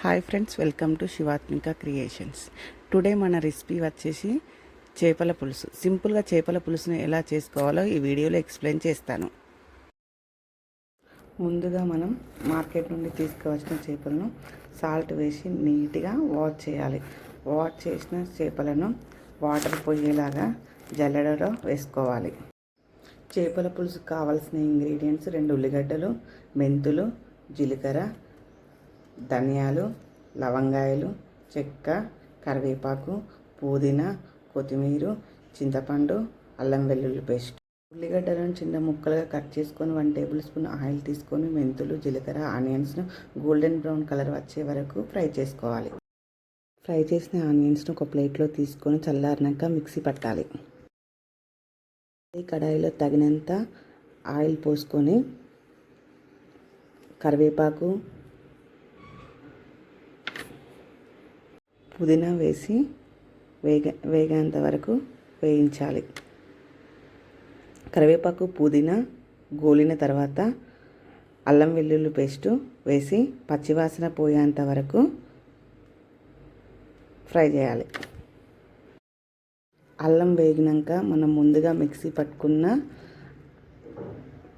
Hi friends, welcome to Shivathmika creations. Today మన recipe వచ్చేసి చేపల పులుసు. సింపుల్గా చేపల పులుసును ఎలా చేసుకోవాలో ఈ వీడియోలో ఎక్స్ప్లెయిన్ చేస్తాను. ముందుగా మనం మార్కెట్ నుండి తీసుకువచ్చిన చేపలను సాల్ట్ వేసి నీట్గా వాష్ చేయాలి. వాష్ చేసిన చేపలను వాటర్ పోయేలాగా జల్లెడలో వేసుకోవాలి. చేపల పులుసు కావాల్సిన ఇంగ్రీడియంట్స్ 2 ఉల్లిగడ్డలు, మెంతులు, జీలకర్ర, ధనియాలు, లవంగాయలు, చెక్క, కరివేపాకు, పుదీనా, కొత్తిమీర, చింతపండు, అల్లం వెల్లుల్లి పేస్ట్. ఉల్లిగడ్డలను చిన్న ముక్కలుగా కట్ చేసుకొని 1 టేబుల్ స్పూన్ ఆయిల్ తీసుకొని మెంతులు, జీలకర్ర, ఆనియన్స్ను గోల్డెన్ బ్రౌన్ కలర్ వచ్చే వరకు ఫ్రై చేసుకోవాలి. ఫ్రై చేసిన ఆనియన్స్ను ఒక ప్లేట్లో తీసుకొని చల్లారినాక మిక్సీ పట్టాలి. ఈ కడాయిలో తగినంత ఆయిల్ పోసుకొని కరివేపాకు, పుదీనా వేసి వేగేంత వరకు వేయించాలి. కరివేపాకు, పుదీనా గోలిన తర్వాత అల్లం వెల్లుల్లి పేస్టు వేసి పచ్చివాసన పోయేంత వరకు ఫ్రై చేయాలి. అల్లం వేగినాక మనం ముందుగా మిక్సీ పట్టుకున్న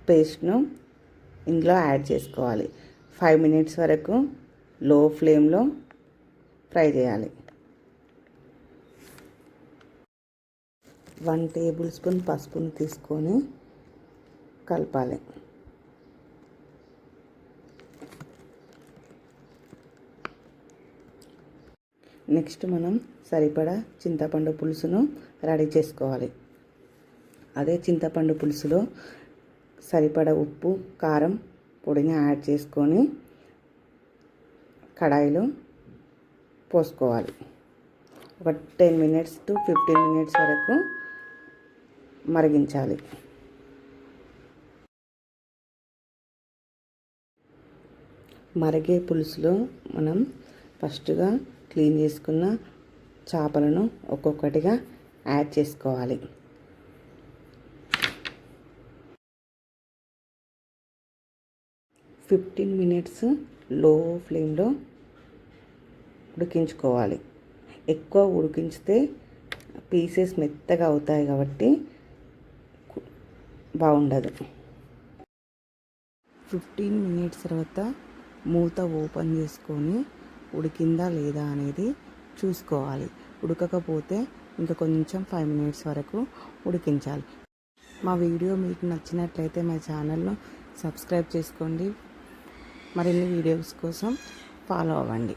పేస్ట్ను ఇందులో యాడ్ చేసుకోవాలి. 5 మినిట్స్ వరకు లో ఫ్లేమ్లో ఫ్రై చేయాలి. 1 టేబుల్ స్పూన్ పసుపును తీసుకొని కలపాలి. నెక్స్ట్ మనం సరిపడా చింతపండు పులుసును రెడీ చేసుకోవాలి. అదే చింతపండు పులుసులో సరిపడా ఉప్పు, కారం పొడిని యాడ్ చేసుకొని కడాయిలో పోసుకోవాలి. ఒక 10 మినిట్స్ టు 15 మినిట్స్ వరకు మరిగించాలి. మరిగే పులుసులో మనం ఫస్ట్గా క్లీన్ చేసుకున్న చేపలను ఒక్కొక్కటిగా యాడ్ చేసుకోవాలి. ఫిఫ్టీన్ మినిట్స్ లో ఫ్లేమ్లో ఉడికించుకోవాలి. ఎక్కువ ఉడికించితే పీసెస్ మెత్తగా అవుతాయి కాబట్టి బాగుండదు. 15 మినిట్స్ తర్వాత మూత ఓపెన్ చేసుకొని ఉడికిందా లేదా అనేది చూసుకోవాలి. ఉడకకపోతే ఇంకా కొంచెం 5 మినిట్స్ వరకు ఉడికించాలి. మా వీడియో మీకు నచ్చినట్లయితే మా ఛానల్ను సబ్స్క్రైబ్ చేసుకోండి. మరిన్ని వీడియోస్ కోసం ఫాలో అవ్వండి.